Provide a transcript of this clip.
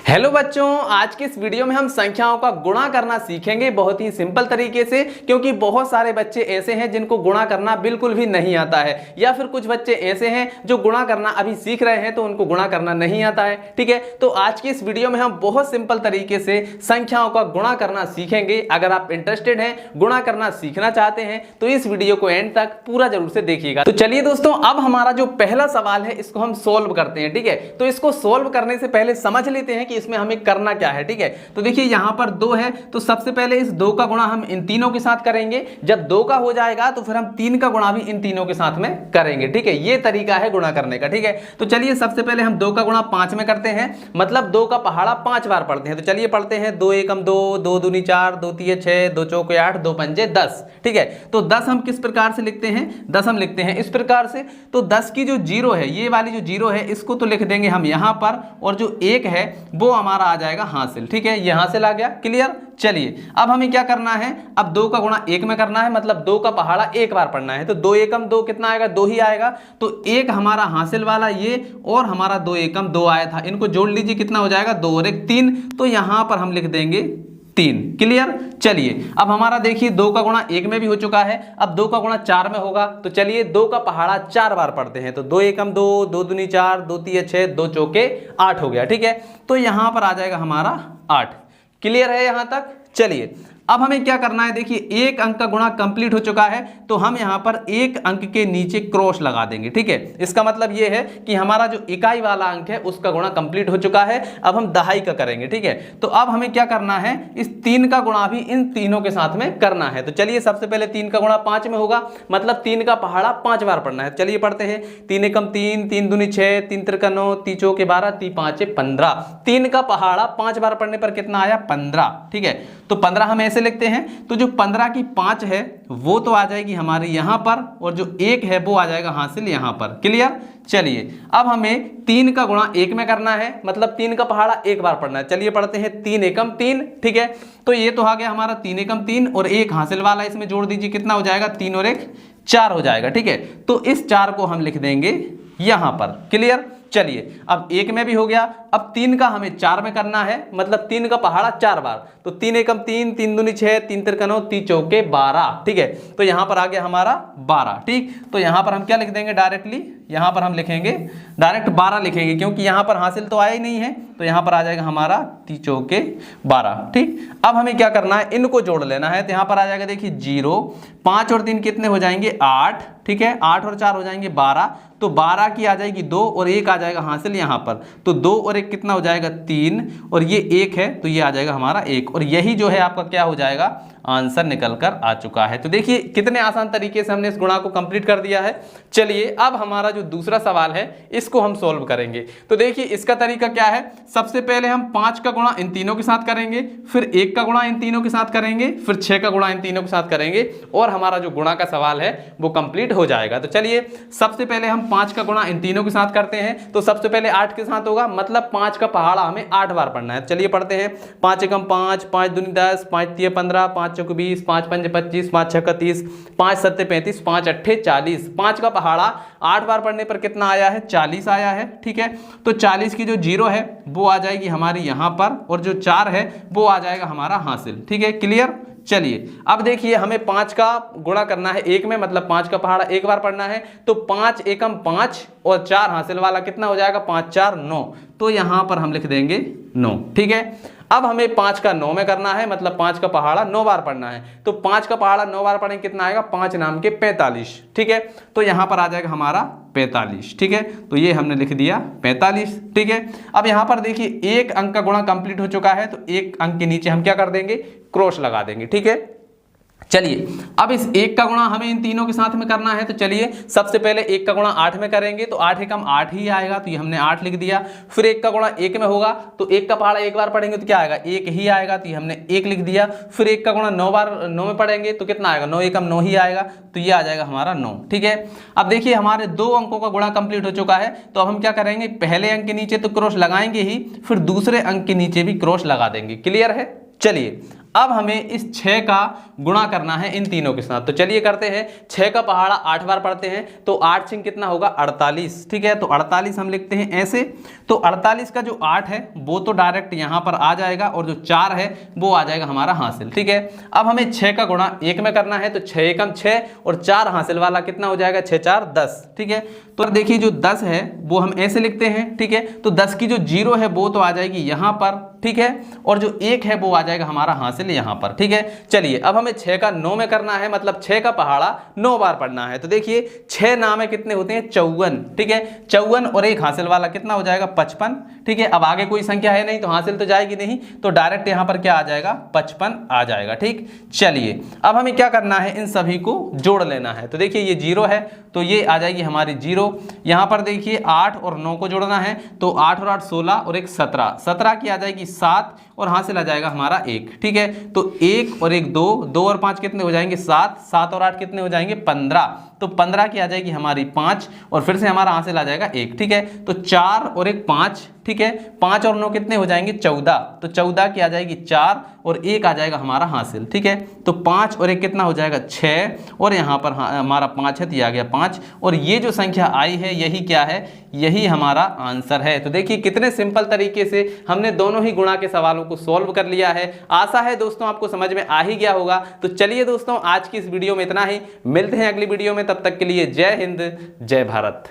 Hello बच्चों, आज के इस वीडियो में हम संख्याओं का गुणा करना सीखेंगे बहुत ही सिंपल तरीके से। क्योंकि बहुत सारे बच्चे ऐसे हैं जिनको गुणा करना बिल्कुल भी नहीं आता है, या फिर कुछ बच्चे ऐसे हैं जो गुणा करना अभी सीख रहे हैं तो उनको गुणा करना नहीं आता है। ठीक है, तो आज की इस वीडियो में हम बहुत सिंपल तरीके से संख्याओं का गुणा करना सीखेंगे। अगर आप इंटरेस्टेड हैं, गुणा करना सीखना चाहते हैं, तो इस वीडियो को एंड तक पूरा जरूर से देखिएगा। तो चलिए दोस्तों, अब हमारा जो पहला सवाल है इसको हम सोल्व करते हैं। ठीक है, तो इसको सोल्व करने से पहले समझ लेते हैं कि इसमें हमें करना क्या है। ठीक है, तो देखिए यहां पर 2 है, तो सबसे पहले इस 2 का गुणा हम इन तीनों के साथ करेंगे। जब 2 का हो जाएगा तो फिर हम 3 का गुणा भी इन तीनों के साथ में करेंगे। ठीक है, ये तरीका है गुणा करने का। ठीक है, तो चलिए सबसे पहले हम 2 का गुणा 5 में करते हैं, मतलब 2 का पहाड़ा 5 बार पढ़ते हैं। तो चलिए पढ़ते हैं। 2 एकम 2, 2 दूनी 4, 2 तिये 6, 2 चौके 8, 2 पंजे 10। ठीक है, तो 10 हम किस प्रकार से लिखते हैं? 10 हम लिखते हैं इस प्रकार से। तो 10 की जो 0 है, ये वाली जो 0 है, इसको तो लिख देंगे हम यहां पर, और जो 1 है वो हमारा आ जाएगा हासिल। ठीक है, ये हासिल आ गया। क्लियर। चलिए अब हमें क्या करना है, अब 2 का गुणा 1 में करना है, मतलब 2 का पहाड़ा 1 बार पढ़ना है। तो 2 एकम 2 कितना आएगा? 2 ही आएगा। तो 1 हमारा हासिल वाला ये, और हमारा 2 एकम 2 आया था, इनको जोड़ लीजिए, कितना हो जाएगा? 2 और 1 3। तो यहां पर हम लिख देंगे 3। क्लियर। चलिए अब हमारा देखिए 2 का गुणा 1 में भी हो चुका है, अब 2 का गुणा 4 में होगा। तो चलिए 2 का पहाड़ा 4 बार पढ़ते हैं। तो 2 एकम 2, 2 दूनी 4, 2 तिये 6, 2 चौके 8 हो गया। ठीक है, तो यहां पर आ जाएगा हमारा 8। क्लियर है यहां तक? चलिए अब हमें क्या करना है, देखिए एक अंक का गुणा कंप्लीट हो चुका है, तो हम यहां पर एक अंक के नीचे क्रॉस लगा देंगे। ठीक है, इसका मतलब यह है कि हमारा जो इकाई वाला अंक है उसका गुणा कंप्लीट हो चुका है। अब हम दहाई का करेंगे। ठीक है, तो अब हमें क्या करना है, इस 3 का गुणा भी इन तीनों के साथ में करना है। तो चलिए सबसे पहले 3 का गुणा 5 में होगा, मतलब 3 का पहाड़ा 5 बार पढ़ना है। चलिए पढ़ते हैं। 3 एकम 3, 3 दूनी 6, 3 तिरका 9, 3 चौके 12, 3 पांचे 15। 3 का पहाड़ा 5 बार पढ़ने पर कितना आया? 15। ठीक है, तो 15 हम ऐसे लिखते हैं। तो जो 15 की 5 है वो तो आ जाएगी हमारे यहां पर, और जो 1 है वो आ जाएगा हासिल यहां पर। क्लियर। चलिए अब हमें 3 का गुणा 1 में करना है, मतलब 3 का पहाड़ा 1 बार पढ़ना है। चलिए पढ़ते हैं। 3 एकम 3। ठीक है, तो ये तो आ गया हमारा 3 एकम 3, और 1 हासिल वाला इसमें जोड़ दीजिए, कितना हो जाएगा? 3 और 1 4 हो जाएगा। ठीक है, तो इस 4 को हम लिख देंगे यहां पर। क्लियर। चलिए अब 1 में भी हो गया, अब 3 का हमें 4 में करना है, मतलब 3 का पहाड़ा 4 बार। तो 3 एकम 3, 3 दूनी 6, 3 तिरका 9, 3 चौके 12। ठीक है, तो यहां पर आ गया हमारा 12। ठीक, तो यहां पर हम क्या लिख देंगे डायरेक्टली? यहां पर हम लिखेंगे डायरेक्ट 12 लिखेंगे, क्योंकि यहां पर हासिल तो आया ही नहीं है। तो यहां पर आ जाएगा हमारा 3 चौके 12। ठीक, अब हमें क्या करना है, इनको जोड़ लेना है। तो यहां पर आ जाएगा देखिए 0, 5 और 3 कितने हो जाएंगे? 8। ठीक है, 8 और 4 हो जाएंगे 12। तो 12 की आ जाएगी 2, और 1 आ जाएगा हासिल यहां पर। तो 2 और 1 कितना हो जाएगा? 3, और ये 1 है, तो ये आ जाएगा हमारा 1, और यही जो है आपका क्या हो जाएगा? आंसर निकल कर आ चुका है। तो देखिए कितने आसान तरीके से हमने इस गुणा को कंप्लीट कर दिया है। चलिए अब हमारा जो दूसरा सवाल है इसको हम सोल्व करेंगे। तो देखिए इसका तरीका क्या है, सबसे पहले हम 5 का गुणा इन तीनों के साथ करेंगे, फिर 1 का गुणा इन तीनों के साथ करेंगे, फिर 6 का गुणा इन तीनों के साथ करेंगे, और हमारा जो गुणा का सवाल है वो कंप्लीट हो जाएगा। तो चलिए सबसे पहले हम 5 का गुणा इन तीनों के साथ करते हैं। तो सबसे पहले 8 के साथ होगा, मतलब 5 का पहाड़ा हमें 8 बार पढ़ना है। चलिए पढ़ते हैं। 5 एकम 5, 5 दूनी 10, 5 तिये 15, 5 चौके 20, 5 पंजे 25, 5 छक्का 30, 5 सत्ते 35, 5 अट्ठे 40। 5 का पहाड़ा 8 बार पढ़ने पर कितना आया है? 40 आया है। ठीक है, तो 40 की जो 0 है वो आ जाएगी हमारी यहां पर, और जो 4 है वो आ जाएगा हमारा हासिल। ठीक है, क्लियर। चलिए अब देखिए हमें 5 का गुणा करना है 1 में, मतलब 5 का पहाड़ा 1 बार पढ़ना है। तो 5 एकम 5, और 4 हासिल वाला कितना हो जाएगा? 5 4 9। तो यहां पर हम लिख देंगे 9। ठीक है, अब हमें 5 का 9 में करना है, मतलब 5 का पहाड़ा 9 बार पढ़ना है। तो 5 का पहाड़ा 9 बार पढ़ेंगे, कितना आएगा? 5 नाम के 45। ठीक है, तो यहां पर आ जाएगा हमारा 45। ठीक है, तो ये हमने लिख दिया 45। ठीक है, अब यहां पर देखिए एक अंक का गुणा कंप्लीट हो चुका है, तो एक अंक के नीचे हम क्या कर देंगे? क्रॉस लगा देंगे। ठीक है, चलिए अब इस 1 का गुणा हमें इन तीनों के साथ में करना है। तो चलिए सबसे पहले 1 का गुणा 8 में करेंगे, तो 8 एकम 8 ही आएगा, तो ये हमने 8 लिख दिया। फिर 1 का गुणा 1 में होगा, तो 1 का पहाड़ा 1 बार पढ़ेंगे तो क्या आएगा? 1 ही आएगा, तो ये हमने 1 लिख दिया। फिर 1 का गुणा 9 में पढ़ेंगे तो कितना आएगा? 9 एकम 9 ही आएगा, तो ये आ जाएगा हमारा 9। ठीक है, अब देखिए हमारे 2 अंकों का गुणा कंप्लीट हो चुका है। तो अब हम क्या करेंगे, पहले अंक के नीचे तो क्रॉस लगाएंगे ही, फिर दूसरे अंक के नीचे भी क्रॉस लगा देंगे। क्लियर है। चलिए अब हमें इस 6 का गुणा करना है इन तीनों के साथ। तो चलिए करते हैं। 6 का पहाड़ा 8 बार पढ़ते हैं तो 8 6 कितना होगा 48। ठीक है, तो 48 हम लिखते हैं ऐसे। तो 48 का जो 8 है वो तो डायरेक्ट यहाँ पर आ जाएगा और जो 4 है वो आ जाएगा हमारा हासिल। ठीक है, अब हमें 6 का गुणा 1 में करना है तो 6 एकम 6 और 4 हासिल वाला कितना हो जाएगा 6 4 10। ठीक है, तो देखिए जो 10 है वो हम ऐसे लिखते हैं। ठीक है, तो 10 की जो 0 है वो तो आ जाएगी यहाँ पर। ठीक है, और जो 1 है वो आ जाएगा हमारा हासिल यहाँ पर। ठीक है, चलिए अब हमें 6 का 9 में करना है, मतलब 6 का पहाड़ा 9 बार पढ़ना है। तो देखिए 6 9 में कितने होते हैं 54। ठीक है, 54 और 1 हासिल वाला कितना हो जाएगा 55। ठीक है, अब आगे कोई संख्या है नहीं तो हासिल तो जाएगी नहीं, तो डायरेक्ट यहाँ पर क्या आ जाएगा 55 आ जाएगा। ठीक, चलिए अब हमें क्या करना है इन सभी को जोड़ लेना है। तो देखिए ये 0 है तो ये आ जाएगी हमारी 0। यहाँ पर देखिए 8 और 9 को जोड़ना है तो 8 और 8 16 और 1 17, 17 की आ जाएगी 7 और हासिल आ जाएगा हमारा 1। ठीक है, तो 1 और 1 2, 2 और 5 कितने हो जाएंगे 7, 7 और 8 कितने हो जाएंगे 15, तो 15 की आ जाएगी हमारी 5 और फिर से हमारा हासिल आ जाएगा 1। ठीक है, तो 4 और 1 5। ठीक है, 5 और 9 कितने हो जाएंगे 14, तो 14 की आ जाएगी 4 और 1 आ जाएगा हमारा हासिल। ठीक है, तो 5 और 1 कितना हो जाएगा 6 और यहाँ पर हमारा 5 है तो ये आ गया 5 और ये जो संख्या आई है यही क्या है, यही हमारा आंसर है। तो देखिए कितने सिंपल तरीके से हमने दोनों ही गुणा के सवालों को सॉल्व कर लिया है। आशा है दोस्तों आपको समझ में आ ही गया होगा। तो चलिए दोस्तों आज की इस वीडियो में इतना ही, मिलते हैं अगली वीडियो में, तब तक के लिए जय हिंद जय भारत।